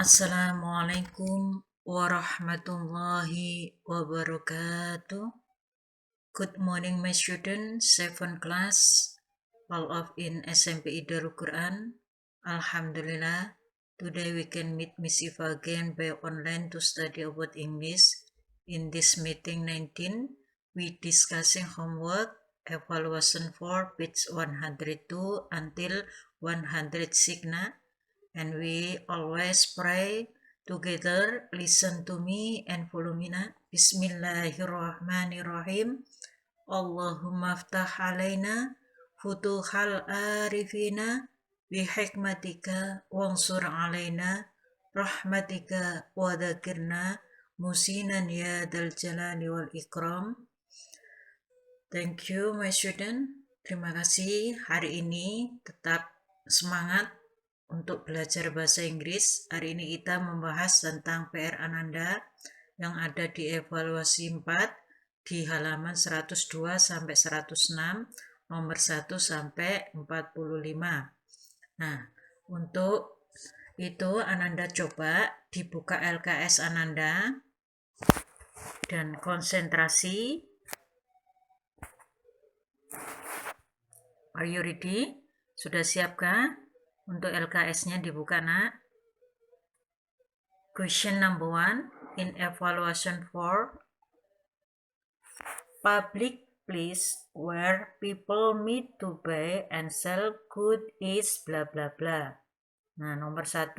Assalamualaikum warahmatullahi wabarakatuh. Good morning my students, 7 class, all of in SMP Darul Quran. Alhamdulillah, today we can meet Miss Iva again by online to study about English. In this meeting 19, we discussing homework, evaluation for page 102 until 106. And we always pray together, listen to me and follow me. Bismillahirrahmanirrahim. Allahumma ftah alaina futuhal arifina bihikmatika wansur alaina rahmatika wadakirna musinan ya dal jalali wal ikram. Thank you my student. Terima kasih, hari ini tetap semangat untuk belajar bahasa Inggris. Hari ini kita membahas tentang PR Ananda yang ada di evaluasi 4 di halaman 102 sampai 106, nomor 1 sampai 45. Nah, untuk itu Ananda coba dibuka LKS Ananda dan konsentrasi. Are you ready? Sudah siapkah? Untuk LKS-nya dibuka, nak. Question number 1 in evaluation 4. Public place where people meet to buy and sell goods is bla bla bla. Nah, nomor 1,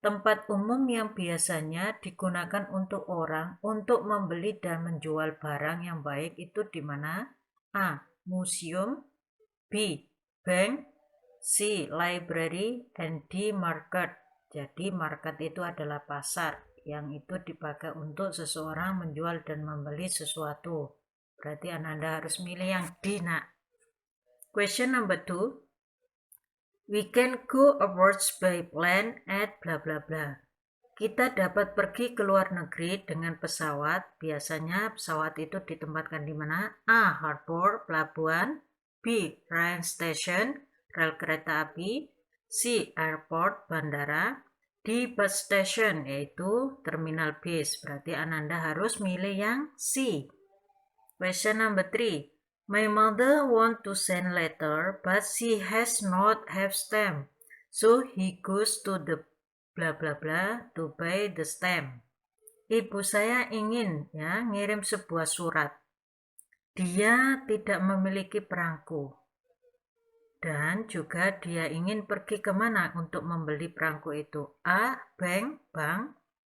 tempat umum yang biasanya digunakan untuk orang untuk membeli dan menjual barang yang baik itu di mana? A. Museum, B. Bank, C. Library, and D. Market. Jadi market itu adalah pasar yang itu dipakai untuk seseorang menjual dan membeli sesuatu. Berarti Ananda harus milih yang D, nak. Question number 2. We can go abroad by plane at bla bla bla. Kita dapat pergi ke luar negeri dengan pesawat. Biasanya pesawat itu ditempatkan di mana? A. Harbor, pelabuhan, B. Rail station, rel kereta api, C. Airport, bandara, D. Bus station, yaitu terminal bis. Berarti Ananda harus milih yang C. Question number 3. My mother want to send letter, but she has not have stamp. So he goes to the bla bla bla to buy the stamp. Ibu saya ingin ngirim sebuah surat. Dia tidak memiliki perangko. Dan juga dia ingin pergi kemana untuk membeli perangko itu? A. Bank,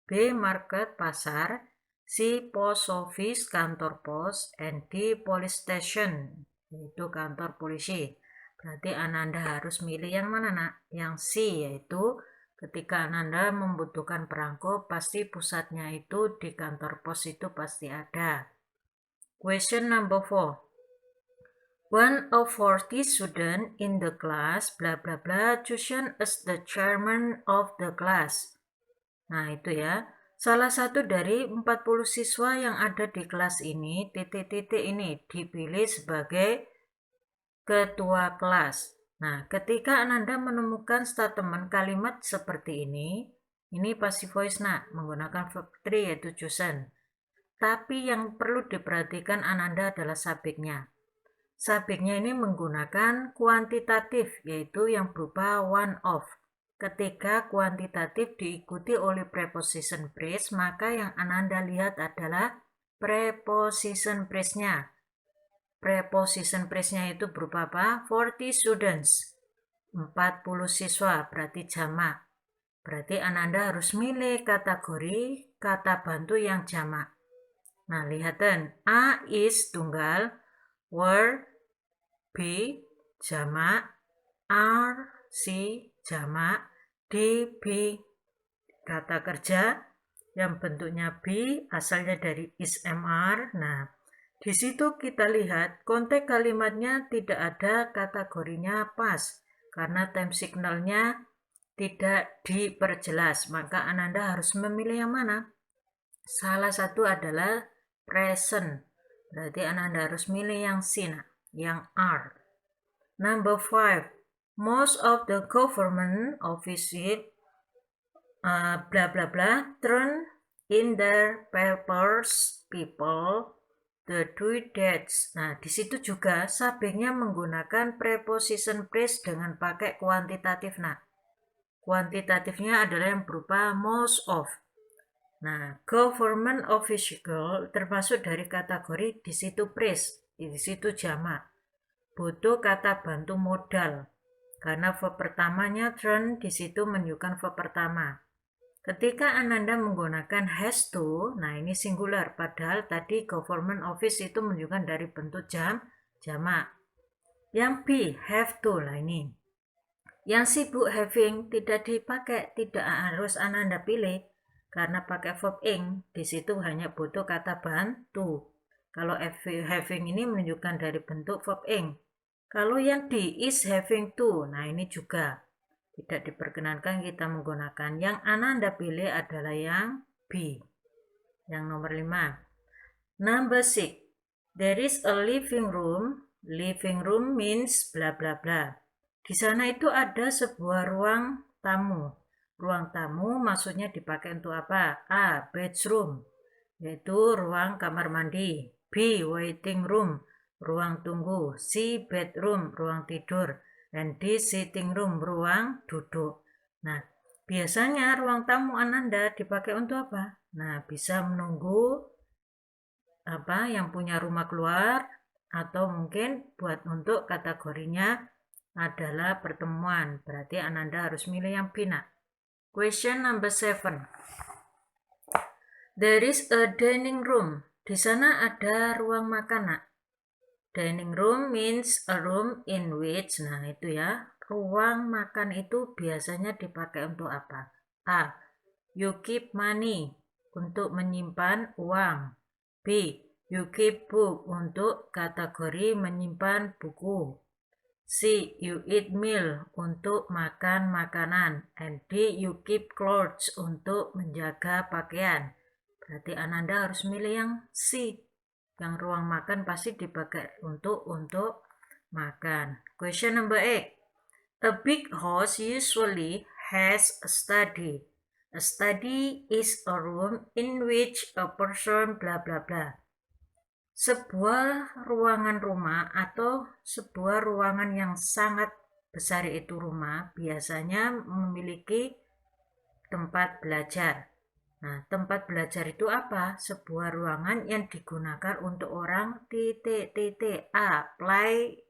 B. Market, pasar, C. Post office, kantor pos, and D. Police station, yaitu kantor polisi. Berarti Ananda harus milih yang mana, nak? Yang C, yaitu ketika Ananda membutuhkan perangko, pasti pusatnya itu di kantor pos itu pasti ada. Question number 4. One of 40 students in the class, bla bla bla, chosen as the chairman of the class. Nah, itu ya. Salah satu dari 40 siswa yang ada di kelas ini, titik-titik ini, dipilih sebagai ketua kelas. Nah, ketika Ananda menemukan statement kalimat seperti ini passive voice, nak, menggunakan verb 3 yaitu chosen. Tapi yang perlu diperhatikan Ananda adalah subjeknya. Subjeknya ini menggunakan kuantitatif, yaitu yang berupa one of. Ketika kuantitatif diikuti oleh preposition phrase, maka yang Ananda lihat adalah preposition phrase-nya. Preposition phrase-nya itu berupa apa? 40 students. 40 siswa, berarti jamak. Berarti Ananda harus milih kategori kata bantu yang jamak. Nah, lihatin. A is tunggal, were, B jamak, R, C jamak, D, B kata kerja yang bentuknya B asalnya dari is MR. Nah, di situ kita lihat konteks kalimatnya tidak ada kategorinya pas karena time signalnya tidak diperjelas. Maka Ananda harus memilih yang mana? Salah satu adalah present. Berarti Ananda harus milih yang C, yang R. Number 5. Most of the government offices bla bla bla turn in their papers people the due dates. Nah, di situ juga subjeknya menggunakan preposition phrase dengan pakai kuantitatif. Nah, kuantitatifnya adalah yang berupa most of. Nah, government official termasuk dari kategori di situ phrase, di situ jamak. Butuh kata bantu modal. Karena verb pertamanya turn di situ menunjukkan verb pertama. Ketika Ananda menggunakan has to, nah ini singular, padahal tadi government office itu menunjukkan dari bentuk jamak. Yang B, have to, lah ini. Yang sibuk having tidak dipakai, tidak harus Ananda pilih, karena pakai verb ing, di situ hanya butuh kata bantu. Kalau having ini menunjukkan dari bentuk verb ing. Kalau yang D, is having to, nah ini juga tidak diperkenankan kita menggunakan. Yang Ananda pilih adalah yang B. Yang nomor 5. Number 6. There is a living room. Living room means bla bla bla. Di sana itu ada sebuah ruang tamu. Ruang tamu maksudnya dipakai untuk apa? A. Bedroom, yaitu ruang kamar mandi. B. Waiting room, ruang tunggu. C. Bedroom, ruang tidur. Dan D. Sitting room, ruang duduk. Nah, biasanya ruang tamu Ananda dipakai untuk apa? Nah, bisa menunggu yang punya rumah keluar, atau mungkin buat untuk kategorinya adalah pertemuan. Berarti Ananda harus milih yang B. Question number 7. There is a dining room. Di sana ada ruang makan, Nak. Dining room means a room in which, nah itu ya, ruang makan itu biasanya dipakai untuk apa? A. You keep money, untuk menyimpan uang. B. You keep book, untuk kategori menyimpan buku. C. You eat meal, untuk makan makanan. And D. You keep clothes, untuk menjaga pakaian. Berarti Ananda harus milih yang C. Yang ruang makan pasti dipakai untuk makan. Question number 8. A big house usually has a study. A study is a room in which a person bla bla bla. Sebuah ruangan rumah atau sebuah ruangan yang sangat besar itu rumah biasanya memiliki tempat belajar. Nah, tempat belajar itu apa? Sebuah ruangan yang digunakan untuk orang titik-titik. A. Play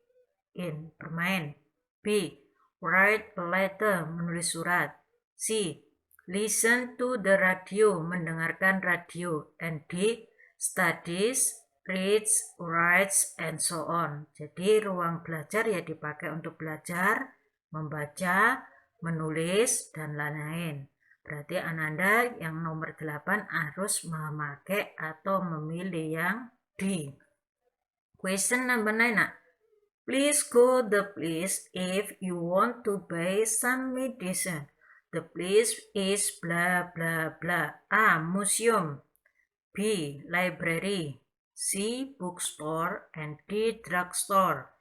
in, bermain. B. Write a letter, menulis surat. C. Listen to the radio, mendengarkan radio. And D. Studies, reads, writes, and so on. Jadi ruang belajar ya dipakai untuk belajar, membaca, menulis, dan lain-lain. Berarti Ananda yang nomor 8 harus memakai atau memilih yang D. Question number 9. Please go the place if you want to buy some medicine. The place is blah blah blah. A. Museum. B. Library. C. Bookstore. And D. Drugstore.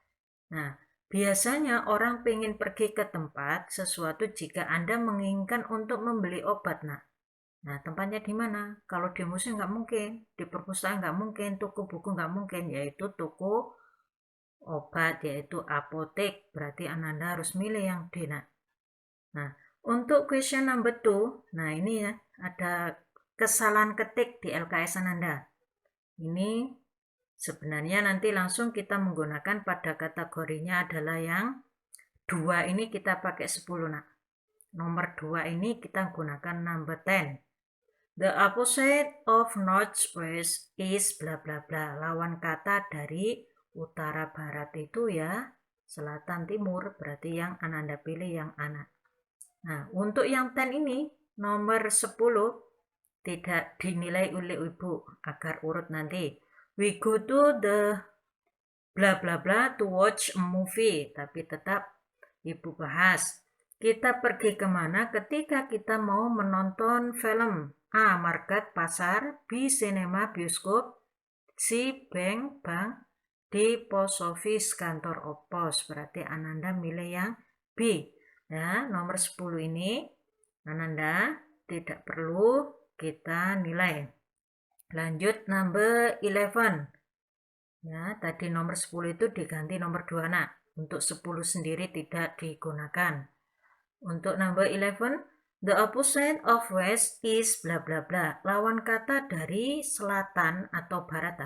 Nah, biasanya orang ingin pergi ke tempat sesuatu jika Anda menginginkan untuk membeli obat. Nah, tempatnya di mana? Kalau di museum nggak mungkin, di perpustakaan nggak mungkin, toko buku nggak mungkin, yaitu toko obat, yaitu apotek. Berarti Ananda harus milih yang D. Nah, untuk question number 2, nah ini ya, ada kesalahan ketik di LKS Ananda. Ini sebenarnya nanti langsung kita menggunakan pada kategorinya adalah yang 2 ini kita pakai 10. Nomor 2 ini kita gunakan number 10. The opposite of northwest is bla bla bla. Lawan kata dari utara barat itu ya, selatan timur, berarti yang Ananda pilih yang anak. Nah, untuk yang 10 ini, nomor 10 tidak dinilai oleh ibu agar urut nanti. We go to the bla bla bla to watch a movie, tapi tetap ibu bahas. Kita pergi kemana ketika kita mau menonton film? A. Market, pasar. B. Sinema, bioskop. C. Bank, bank. D. Post office, kantor pos. Berarti Ananda milih yang B. Ya, nomor 10 ini Ananda tidak perlu kita nilai. Lanjut number 11. Ya, tadi nomor 10 itu diganti nomor 2 nak. Untuk 10 sendiri tidak digunakan. Untuk number 11, the opposite of west is bla bla bla. Lawan kata dari selatan atau barat.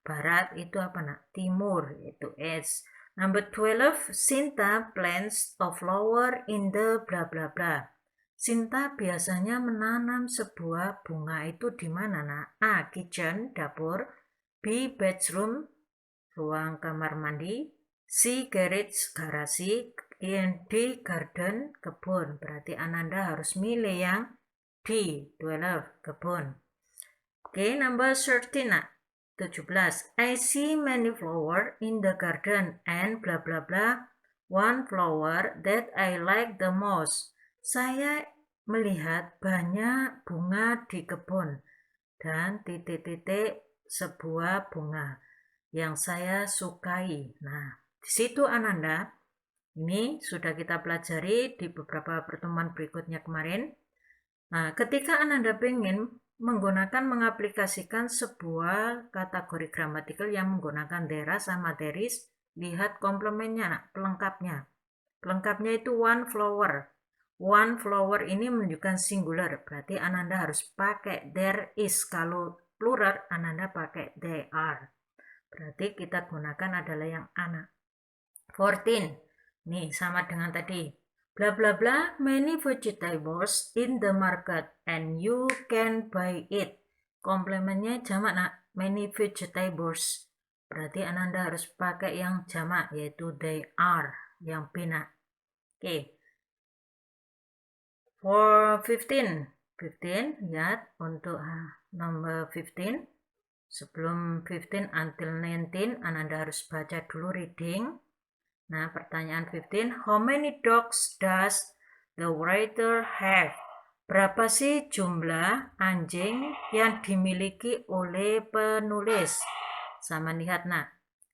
Barat itu apa nak? Timur, itu east. Number 12, Sinta plants a flower in the bla bla bla. Sinta biasanya menanam sebuah bunga itu di mana nak? A. Kitchen, dapur. B. Bedroom, ruang kamar mandi. C. Garage, garasi. D. Garden, kebun. Berarti Ananda harus milih yang D. 12, kebun. Oke, number 13 nak. 17. I see many flowers in the garden and bla bla bla. One flower that I like the most. Saya melihat banyak bunga di kebun dan titik-titik sebuah bunga yang saya sukai. Nah, di situ Ananda, ini sudah kita pelajari di beberapa pertemuan berikutnya kemarin. Nah, ketika Ananda ingin mengaplikasikan sebuah kategori gramatikal yang menggunakan there sama there is, lihat komplemennya, pelengkapnya. Pelengkapnya itu one flower. One flower ini menunjukkan singular, berarti Ananda harus pakai there is. Kalau plural, Ananda pakai they are. Berarti kita gunakan adalah yang anak. 14. Nih, sama dengan tadi. Bla bla bla, many vegetables in the market and you can buy it. Komplemennya jamak nak, many vegetables. Berarti Ananda harus pakai yang jamak, yaitu they are, yang bina. Oke. For 15, lihat untuk nomor 15. Sebelum 15 until 19, Ananda harus baca dulu reading. Nah, pertanyaan 15, how many dogs does the writer have? Berapa sih jumlah anjing yang dimiliki oleh penulis? Sama lihat nak,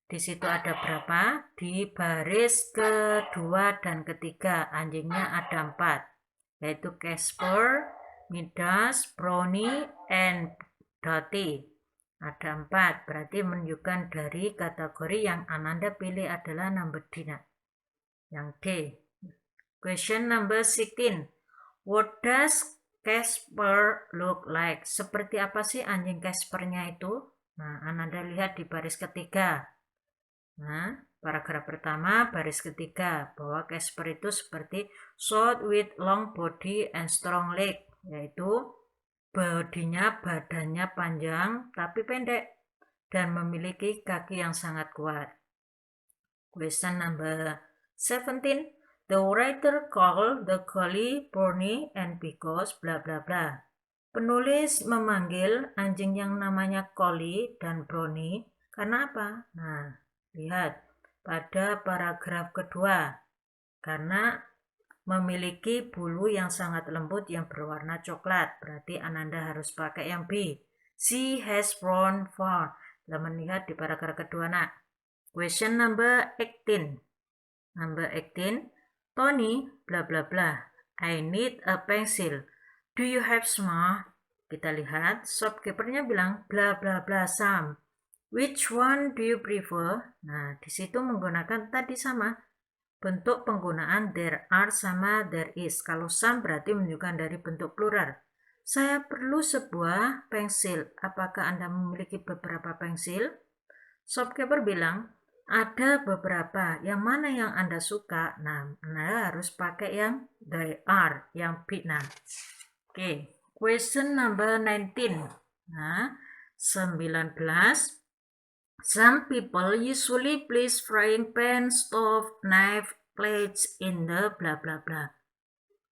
di situ ada berapa? Di baris kedua dan ketiga anjingnya ada 4. Yaitu Casper, Midas, Brownie, and Dottie. Ada 4, berarti menunjukkan dari kategori yang Ananda pilih adalah number D. Yang D. Question number 16. What does Casper look like? Seperti apa sih anjing Caspernya itu? Nah, Ananda lihat di baris ketiga. Nah, paragraf pertama, baris ketiga, bahwa Casper itu seperti short with long body and strong leg, yaitu bodinya, badannya panjang tapi pendek dan memiliki kaki yang sangat kuat. Question number 17. The writer called the collie Brownie and because bla bla bla. Penulis memanggil anjing yang namanya collie dan Brownie karena apa? Nah, lihat pada paragraf kedua, karena memiliki bulu yang sangat lembut yang berwarna coklat. Berarti Ananda harus pakai yang B. She has brown fur. Kita melihat di paragraf kedua nak. Question number 18. Number 18. Tony bla bla bla. I need a pencil. Do you have some? Kita lihat shopkeepernya bilang bla bla bla some. Which one do you prefer? Nah, di situ menggunakan tadi sama. Bentuk penggunaan there are sama there is. Kalau some berarti menunjukkan dari bentuk plural. Saya perlu sebuah pensil. Apakah Anda memiliki beberapa pensil? Shopkeeper bilang, ada beberapa. Yang mana yang Anda suka? Nah, Anda harus pakai yang they are, yang bina. Oke, question number 19. Nah, 19. Some people usually place frying pan, stove, knife, plates in the bla bla bla.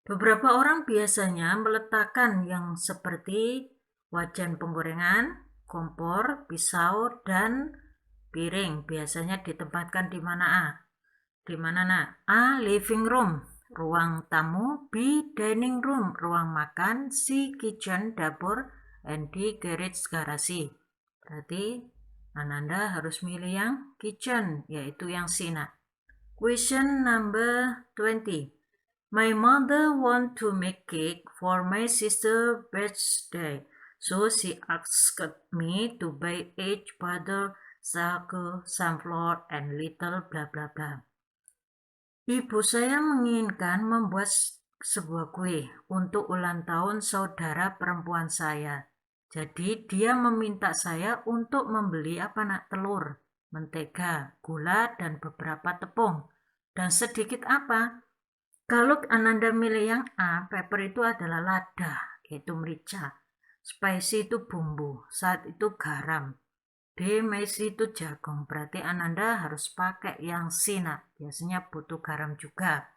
Beberapa orang biasanya meletakkan yang seperti wajan penggorengan, kompor, pisau, dan piring. Biasanya ditempatkan di mana A? Di mana nak? A. Living room, ruang tamu. B. Dining room, ruang makan. C. Kitchen, dapur. And D. Garage, garasi. Berarti Ananda harus milih yang kitchen, yaitu yang C nak. Question number 20. My mother want to make cake for my sister's birthday, so she asked me to buy egg, butter, sugar, sunflower, and little blah blah blah. Ibu saya menginginkan membuat sebuah kue untuk ulang tahun saudara perempuan saya. Jadi dia meminta saya untuk membeli telur, mentega, gula, dan beberapa tepung. Dan sedikit apa? Kalau Ananda milih yang A, pepper itu adalah lada, yaitu merica. Spicy itu bumbu, salt itu garam. D, maize itu jagung, berarti Ananda harus pakai yang C, nak. Biasanya butuh garam juga.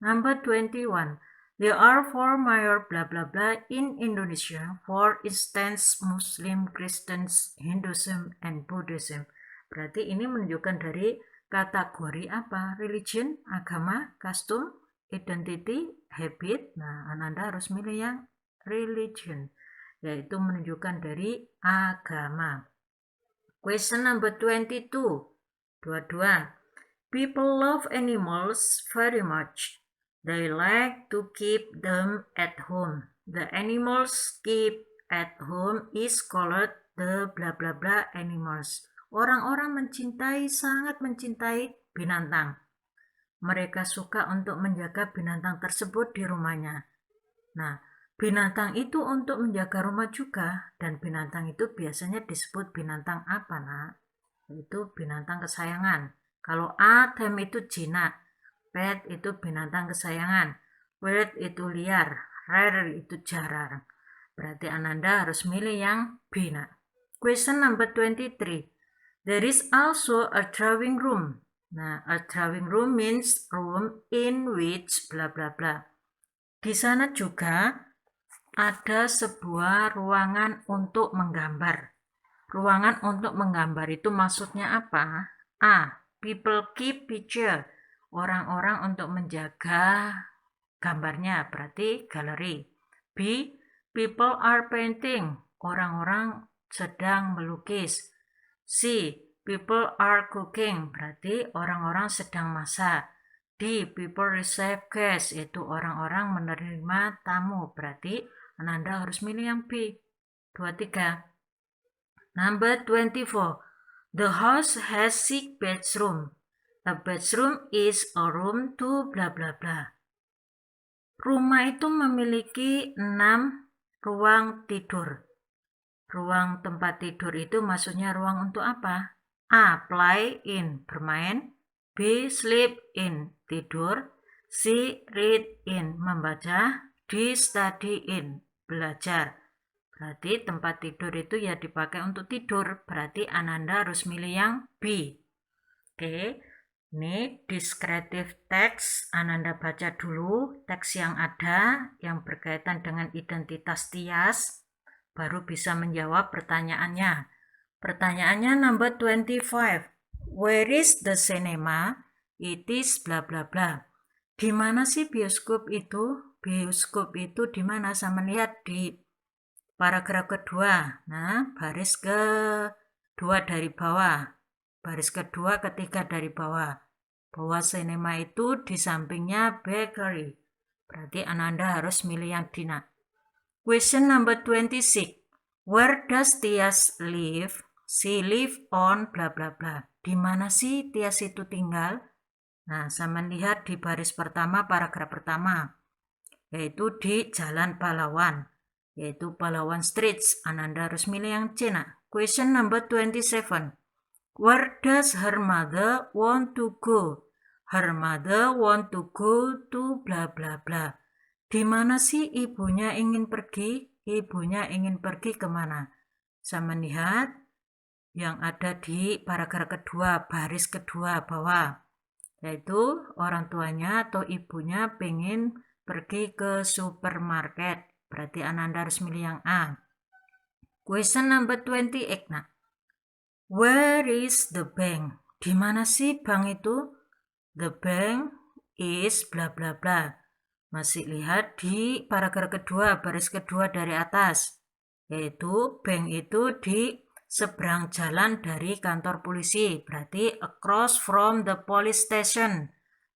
Number 21. There are four major blah blah blah in Indonesia. For instance, Muslim, Christians, Hinduism, and Buddhism. Berarti ini menunjukkan dari kategori apa? Religion, agama, custom, identity, habit. Nah, Ananda harus milih yang religion, yaitu menunjukkan dari agama. Question number 22. People love animals very much. They like to keep them at home. The animals keep at home is called the blah blah blah animals. Orang-orang sangat mencintai binatang. Mereka suka untuk menjaga binatang tersebut di rumahnya. Nah, binatang itu untuk menjaga rumah juga, dan binatang itu biasanya disebut binatang apa, nak? Itu binatang kesayangan. Kalau Adam itu jinak, pet itu binatang kesayangan, wild itu liar, rare itu jarang. Berarti Ananda harus milih yang B, nak. Question number 23. There is also a drawing room. Nah, a drawing room means room in which blah blah blah. Di sana juga ada sebuah ruangan untuk menggambar. Ruangan untuk menggambar itu maksudnya apa? A. People keep picture. Orang-orang untuk menjaga gambarnya, berarti galeri. B. People are painting. Orang-orang sedang melukis. C. People are cooking. Berarti orang-orang sedang masak. D. People receive guests. Itu orang-orang menerima tamu. Berarti Ananda harus milih yang B. 23. Number 24. The house has 6 bedrooms. A bedroom is a room to blah blah blah. Rumah itu memiliki 6 ruang tidur. Ruang tempat tidur itu maksudnya ruang untuk apa? A. Play in, bermain. B. Sleep in, tidur. C. Read in, membaca. D. Study in, belajar. Berarti tempat tidur itu ya dipakai untuk tidur. Berarti Ananda harus milih yang B. Oke, ini descriptive text. Ananda baca dulu teks yang ada yang berkaitan dengan identitas Tias. Baru bisa menjawab pertanyaannya. Pertanyaannya number 25. Where is the cinema? It is bla bla bla. Di mana sih bioskop itu? Bioskop itu di mana? Saya melihat di paragraf kedua. Nah, baris kedua dari bawah. Baris kedua ketiga dari bawah. Bahwa cinema itu di sampingnya bakery. Berarti Ananda harus milih yang Dina. Question number 26. Where does Tias live? She live on bla bla bla. Di mana sih Tias itu tinggal? Nah, saya melihat di baris pertama paragraf pertama, yaitu di Jalan Pahlawan, yaitu Pahlawan Streets. Ananda harus milih yang C. Question number 27. Where does her mother want to go? Her mother want to go to bla bla bla. Di mana sih ibunya ingin pergi? Ibunya ingin pergi kemana? Saya melihat yang ada di paragraf kedua, baris kedua bawah, yaitu orang tuanya atau ibunya pengen pergi ke supermarket. Berarti Ananda harus milih yang A. Question number 28. Where is the bank? Di mana sih bank itu? The bank is bla bla bla. Masih lihat di paragraf kedua, baris kedua dari atas, yaitu bank itu di seberang jalan dari kantor polisi, berarti across from the police station.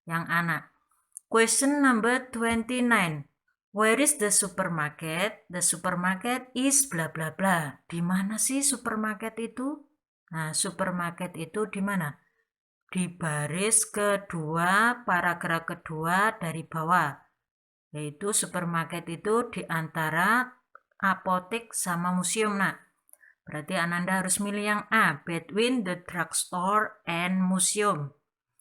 Yang anak. Question number 29. Where is the supermarket? The supermarket is bla bla bla. Di mana sih supermarket itu? Nah, supermarket itu di mana? Di baris kedua, paragraf kedua dari bawah. Yaitu supermarket itu di antara apotek sama museum, nak. Berarti Ananda harus milih yang A, between the drugstore and museum.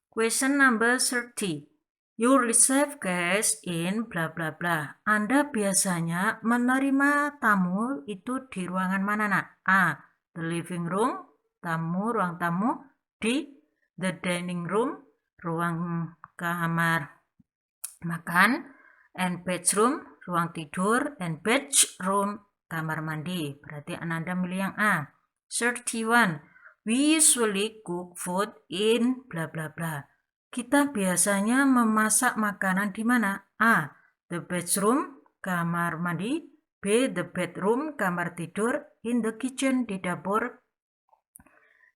Question number 30. You receive guests in bla bla bla. Anda biasanya menerima tamu itu di ruangan mana, nak? A, the living room, ruang tamu. D, the dining room, ruang kamar makan. And bedroom, ruang tidur. And bedroom, kamar mandi. Berarti Ananda milih yang A. 31. We usually cook food in bla bla bla. Kita biasanya memasak makanan di mana? A, the bedroom, kamar mandi. B, the bedroom, kamar tidur. In the kitchen, di dapur.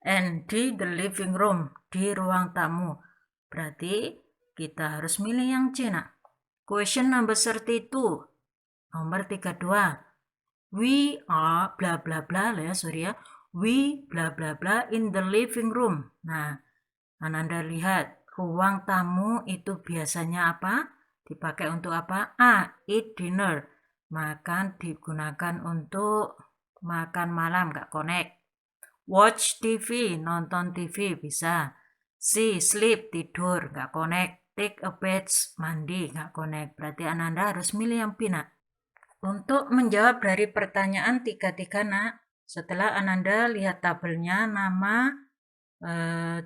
And D, the living room, di ruang tamu. Berarti kita harus milih yang C, nak. Question number 32. Nomor 32. We are bla bla bla ya. We bla bla bla in the living room. Nah, Ananda lihat ruang tamu itu biasanya apa? Dipakai untuk apa? A, eat dinner. Makan digunakan untuk makan malam, nggak connect. Watch TV, nonton TV bisa. C, sleep, tidur, nggak connect. Take a bath, mandi, nggak connect. Berarti Ananda harus milih yang B, nak. Untuk menjawab dari pertanyaan 3 nak, setelah Ananda lihat tabelnya, nama,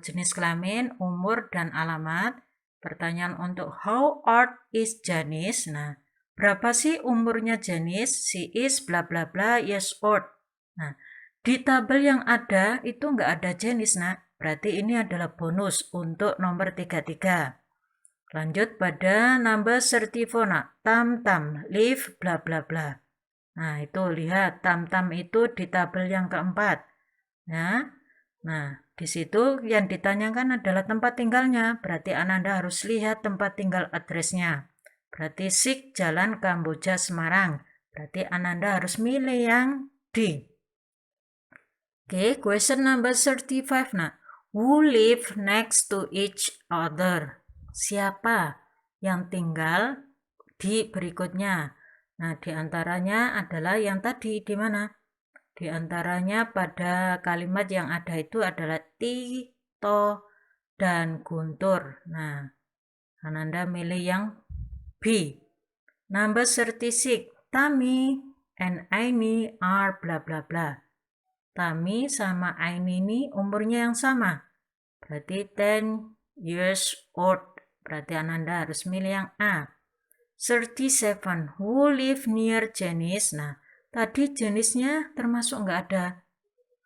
jenis kelamin, umur, dan alamat. Pertanyaan untuk how old is Janice? Nah, berapa sih umurnya Janice? She is bla bla bla years old. Nah, di tabel yang ada itu nggak ada Janice, nak. Berarti ini adalah bonus untuk nomor 33. Lanjut pada number 34, nak. Tam, live, bla bla bla. Nah, itu lihat tam itu di tabel yang keempat. Ya. Nah, di situ yang ditanyakan adalah tempat tinggalnya. Berarti Ananda harus lihat tempat tinggal addressnya. Berarti Sik Jalan Kamboja Semarang. Berarti Ananda harus milih yang D. Oke, question number 35, nah. Who live next to each other? Siapa yang tinggal di berikutnya? Nah, diantaranya adalah yang tadi di mana? Di antaranya pada kalimat yang ada itu adalah Tito dan Guntur. Nah, Ananda milih yang B. Number 36. Tami and Aini are bla bla bla. Tami sama Aini ini umurnya yang sama. Berarti 10 years old. Berarti Ananda harus milih yang A. 37. Who live near Janice? Nah, tadi jenisnya termasuk nggak ada.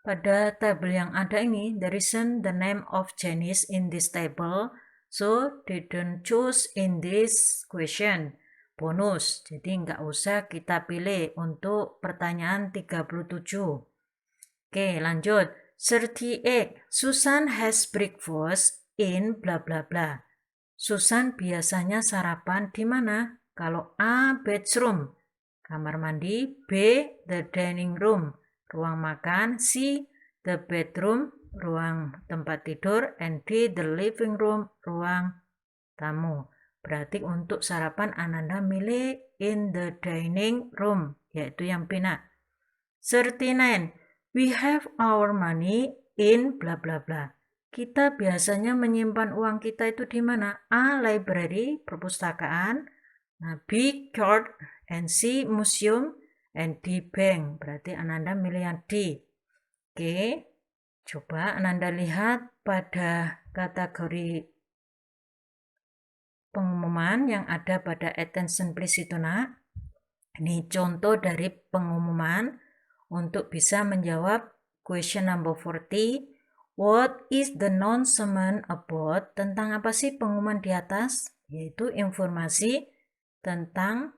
Pada tabel yang ada ini, there isn't the name of Janice in this table, so didn't choose in this question. Bonus, jadi nggak usah kita pilih untuk pertanyaan 37. Oke, lanjut. 38. Susan has breakfast in bla bla bla. Susan biasanya sarapan di mana? Kalau A, bedroom, kamar mandi. B, the dining room, ruang makan. C, the bedroom, ruang tempat tidur. And D, the living room, ruang tamu. Berarti untuk sarapan Ananda milih in the dining room, yaitu yang B. 39. We have our money in bla bla bla. Kita biasanya menyimpan uang kita itu di mana? A, library, perpustakaan. Nah, B, court, and C, museum, and D, bank. Berarti Ananda milih yang D. Oke, coba Ananda lihat pada kategori pengumuman yang ada pada attention please itu, nak. Ini contoh dari pengumuman untuk bisa menjawab question number 40. What is the announcement about? Tentang apa sih pengumuman di atas? Yaitu informasi tentang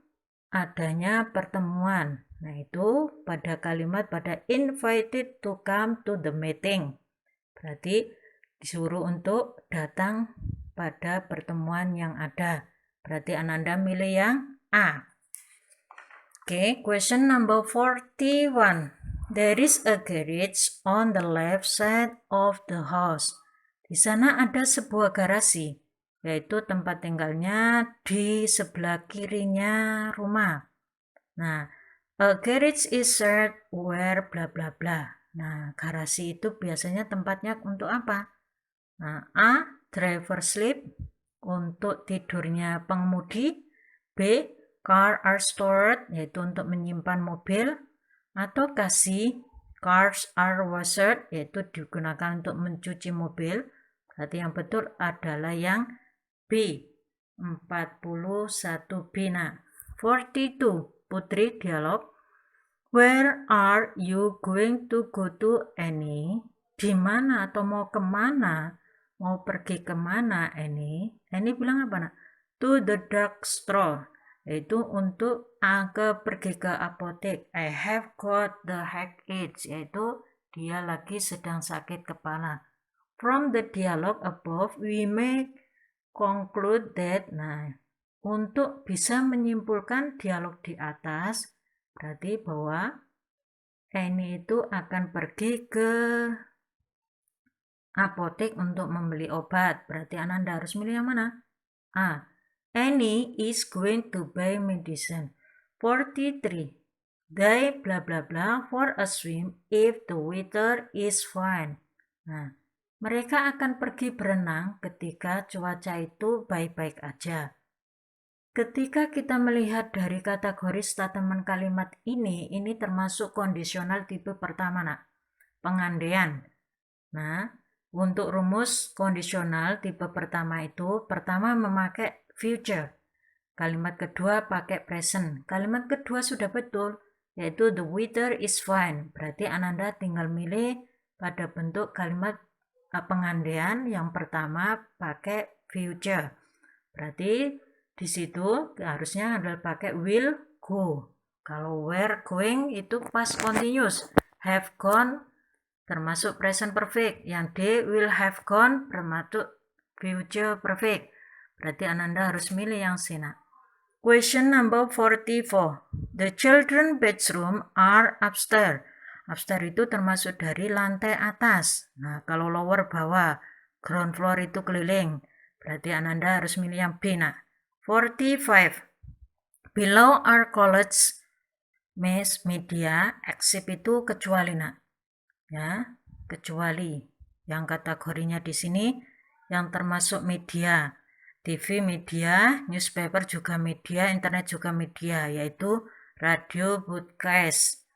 adanya pertemuan. Nah, itu pada kalimat pada invited to come to the meeting. Berarti disuruh untuk datang pada pertemuan yang ada. Berarti Ananda milih yang A. Oke, question number 41. There is a garage on the left side of the house. Di sana ada sebuah garasi, yaitu tempat tinggalnya di sebelah kirinya rumah. Nah, a garage is shared where bla bla bla. Nah, garasi itu biasanya tempatnya untuk apa? Nah, A. Driver sleep, untuk tidurnya pengemudi. B. Car are stored, yaitu untuk menyimpan mobil. Atau C. Cars are washed, yaitu digunakan untuk mencuci mobil. Berarti yang betul adalah yang B. 41 B. Nah, 42. Putri dialog. Where are you going to go to, Annie? Di mana atau mau kemana? Mau pergi kemana, Annie? Annie bilang apa, nak? To the drugstore, yaitu untuk pergi ke apotek. I have got the headache, yaitu dia lagi sedang sakit kepala. From the dialogue above, we may conclude that. Nah, untuk bisa menyimpulkan dialog di atas, berarti bahwa Annie itu akan pergi ke apotek untuk membeli obat. Berarti Ananda harus milih yang mana? A. Annie is going to buy medicine. 43. They bla bla bla for a swim if the weather is fine. Nah, mereka akan pergi berenang ketika cuaca itu baik-baik aja. Ketika kita melihat dari kategori statement kalimat ini termasuk kondisional tipe pertama, nak. Pengandaian. Nah, untuk rumus kondisional tipe pertama itu, pertama memakai future. Kalimat kedua pakai present. Kalimat kedua sudah betul, yaitu the weather is fine. Berarti Ananda tinggal milih pada bentuk kalimat pengandaian yang pertama pakai future. Berarti di situ harusnya adalah pakai will go. Kalau were going itu past continuous. Have gone termasuk present perfect. Yang D will have gone termasuk future perfect. Berarti Ananda harus milih yang C, nak. Question number 44. The children bedroom are upstairs. Upstairs itu termasuk dari lantai atas. Nah, kalau lower bawah, ground floor itu keliling. Berarti Ananda harus milih yang B, nak. 45. Below are college mass media, except itu kecuali, nak. Ya, kecuali. Yang kategorinya di sini yang termasuk media. TV media, newspaper juga media, internet juga media, yaitu radio, broadcast,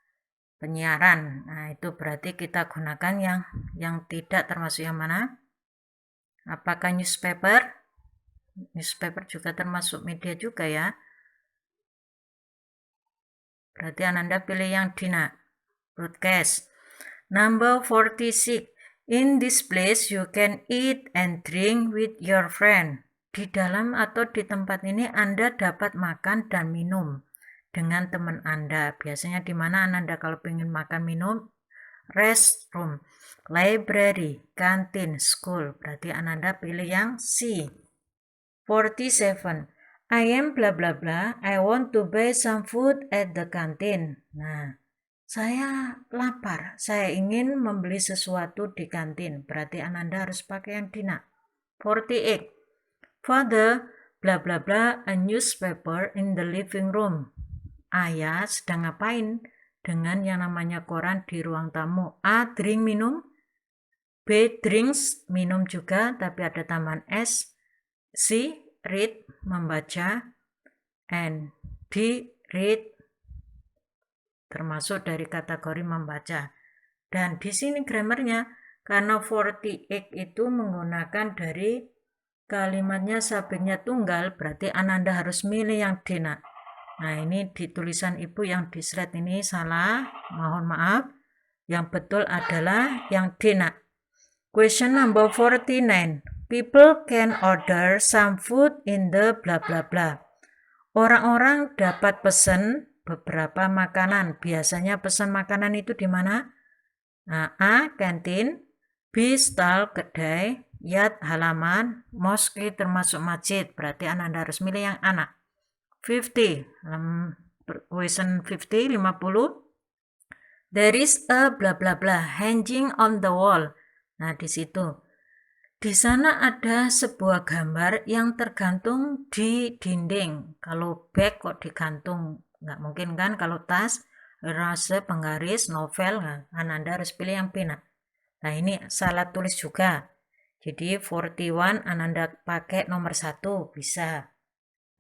penyiaran. Nah, itu berarti kita gunakan yang tidak termasuk yang mana? Apakah newspaper? Newspaper juga termasuk media juga, ya. Berarti Ananda pilih yang D, nak. Broadcast. Number 46. In this place you can eat and drink with your friend. Di dalam atau di tempat ini Anda dapat makan dan minum dengan teman Anda. Biasanya di mana Anda kalau ingin makan minum? Restroom, library, kantin, school. Berarti Ananda pilih yang C. 47. I am bla bla bla. I want to buy some food at the canteen. Nah, saya lapar. Saya ingin membeli sesuatu di kantin. Berarti Ananda harus pakai yang D, nak. 48. Father bla bla bla a newspaper in the living room. Ayah sedang ngapain dengan yang namanya koran di ruang tamu? A. Drink minum. B. Drinks minum juga tapi ada tambahan S. C. Read membaca. And D. Read termasuk dari kategori membaca. Dan di sini grammarnya karena 48 itu menggunakan dari kalimatnya subjeknya tunggal, berarti Ananda harus milih yang D, nak. Nah, ini di tulisan ibu yang di slide ini salah, mohon maaf. Yang betul adalah yang D, nak. Question number 49. People can order some food in the bla bla bla. Orang-orang dapat pesan beberapa makanan. Biasanya pesan makanan itu di mana? Nah, A. Kantin. B. Stall kedai. yard halaman, mosque termasuk masjid, berarti Ananda harus milih yang anak. 50, question 50, 50. There is a bla bla bla hanging on the wall. Nah, di situ. Di sana ada sebuah gambar yang tergantung di dinding. Kalau bag kok digantung, nggak mungkin kan? Kalau tas, rase, penggaris, novel, nah, Ananda harus pilih yang B. Nah, ini salah tulis juga. Jadi 41 Ananda pakai nomor 1 bisa.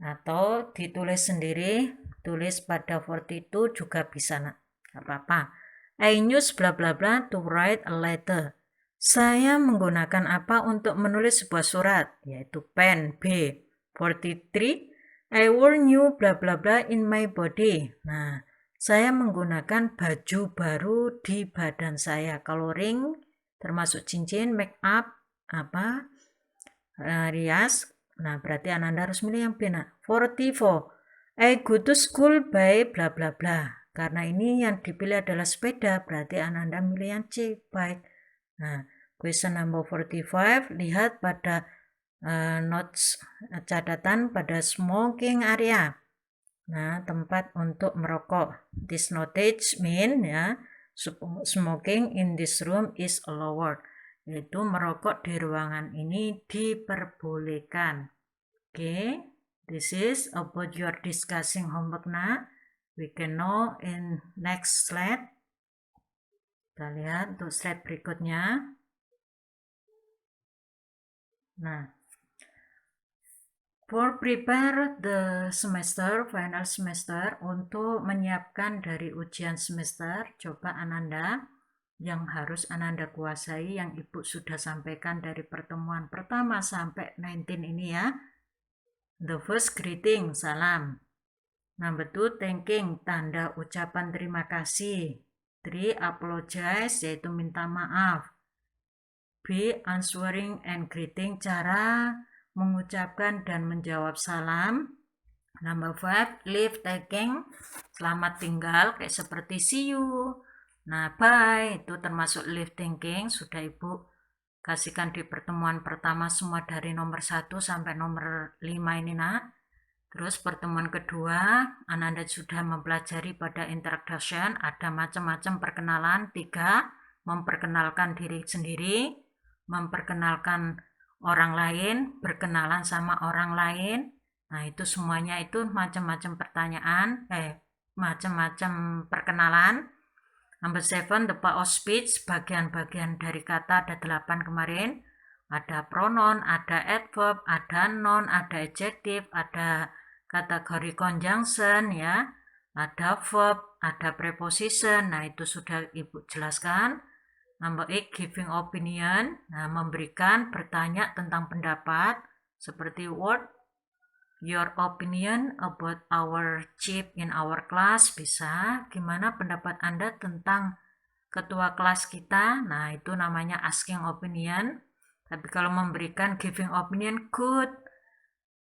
Atau ditulis sendiri, tulis pada 42 juga bisa, nak. Gak apa-apa. I use bla bla bla to write a letter. Saya menggunakan apa untuk menulis sebuah surat? Yaitu pen, B. 43. I wore new bla bla bla in my body. Nah, saya menggunakan baju baru di badan saya. Kalau ring termasuk cincin, make up, rias. Nah, berarti Ananda harus milih yang B. Nah, 44. I go to school by bla bla bla. Karena ini yang dipilih adalah sepeda, berarti Ananda milih yang C, bike. Nah, question number 45, lihat pada notes catatan pada smoking area. Nah, tempat untuk merokok. This notage mean ya, smoking in this room is allowed. Yaitu merokok di ruangan ini diperbolehkan. Okay, this is about your discussing homework na. We can know in next slide. Kita lihat untuk slide berikutnya. Nah, for prepare the semester, final semester, untuk menyiapkan dari ujian semester, coba Ananda yang harus Ananda kuasai, yang Ibu sudah sampaikan dari pertemuan pertama sampai 19 ini ya. The first greeting, salam. Number 2, thanking, tanda ucapan terima kasih. 3, apologize, yaitu minta maaf. B, answering and greeting, cara mengucapkan dan menjawab salam. Number 5, leave taking, selamat tinggal, kayak seperti see you. Nah, bye, itu termasuk leave taking, sudah Ibu kasihkan di pertemuan pertama semua dari nomor 1 sampai nomor 5 ini, nak. Terus pertemuan kedua, Ananda sudah mempelajari pada introduction, ada macam-macam perkenalan. 3, memperkenalkan diri sendiri, memperkenalkan orang lain, berkenalan sama orang lain. Nah, itu semuanya itu macam-macam pertanyaan, macam-macam perkenalan. Number 7, the part of speech, bagian-bagian dari kata ada 8 kemarin. Ada pronoun, ada adverb, ada noun, ada adjective, ada kategori conjunction ya. Ada verb, ada preposition. Nah, itu sudah Ibu jelaskan. Number 8, giving opinion. Nah, memberikan, bertanya tentang pendapat seperti what your opinion about our chief in our class, bisa. Gimana pendapat Anda tentang ketua kelas kita? Nah, itu namanya asking opinion. Tapi kalau memberikan giving opinion, good,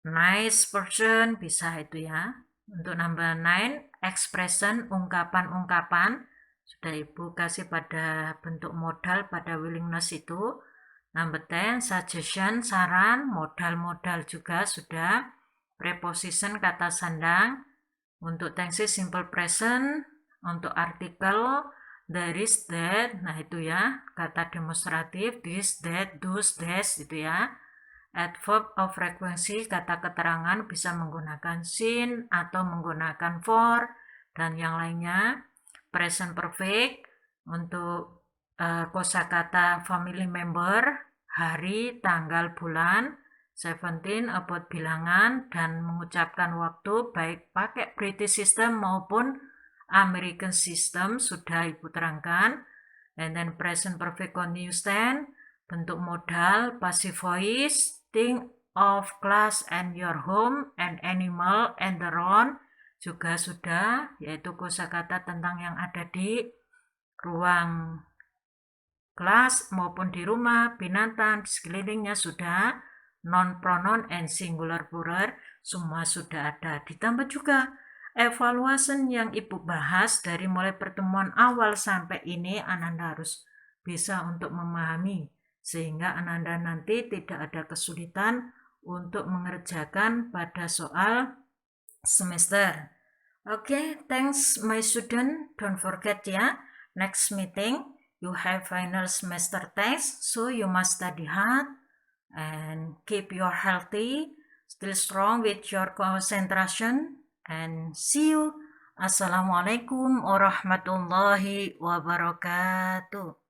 nice person, bisa itu ya. Untuk number 9, expression, ungkapan-ungkapan. Sudah Ibu kasih pada bentuk modal pada willingness itu. Number 10, suggestion, saran, modal-modal juga sudah. Preposition, kata sandang. Untuk tenses simple present. Untuk artikel, there is, that. Nah, itu ya, kata demonstratif, this, that, those, this, itu ya. Adverb of frequency, kata keterangan bisa menggunakan sin atau menggunakan for dan yang lainnya. Present perfect untuk kosakata family member, hari, tanggal, bulan. 17 about bilangan dan mengucapkan waktu baik pakai British system maupun American system sudah Ibu terangkan. And then present perfect continuous tense, bentuk modal, passive voice, think of class and your home and animal and the round juga sudah, yaitu kosakata tentang yang ada di ruang kelas maupun di rumah, binatang, di sekelilingnya sudah. Non-pronoun and singular plural semua sudah ada. Ditambah juga evaluation yang Ibu bahas dari mulai pertemuan awal sampai ini, Ananda harus bisa untuk memahami sehingga Ananda nanti tidak ada kesulitan untuk mengerjakan pada soal semester. Okay, thanks my student. Don't forget ya, next meeting you have final semester test, so you must study hard and keep your healthy, still strong with your concentration, and see you. Assalamualaikum warahmatullahi wabarakatuh.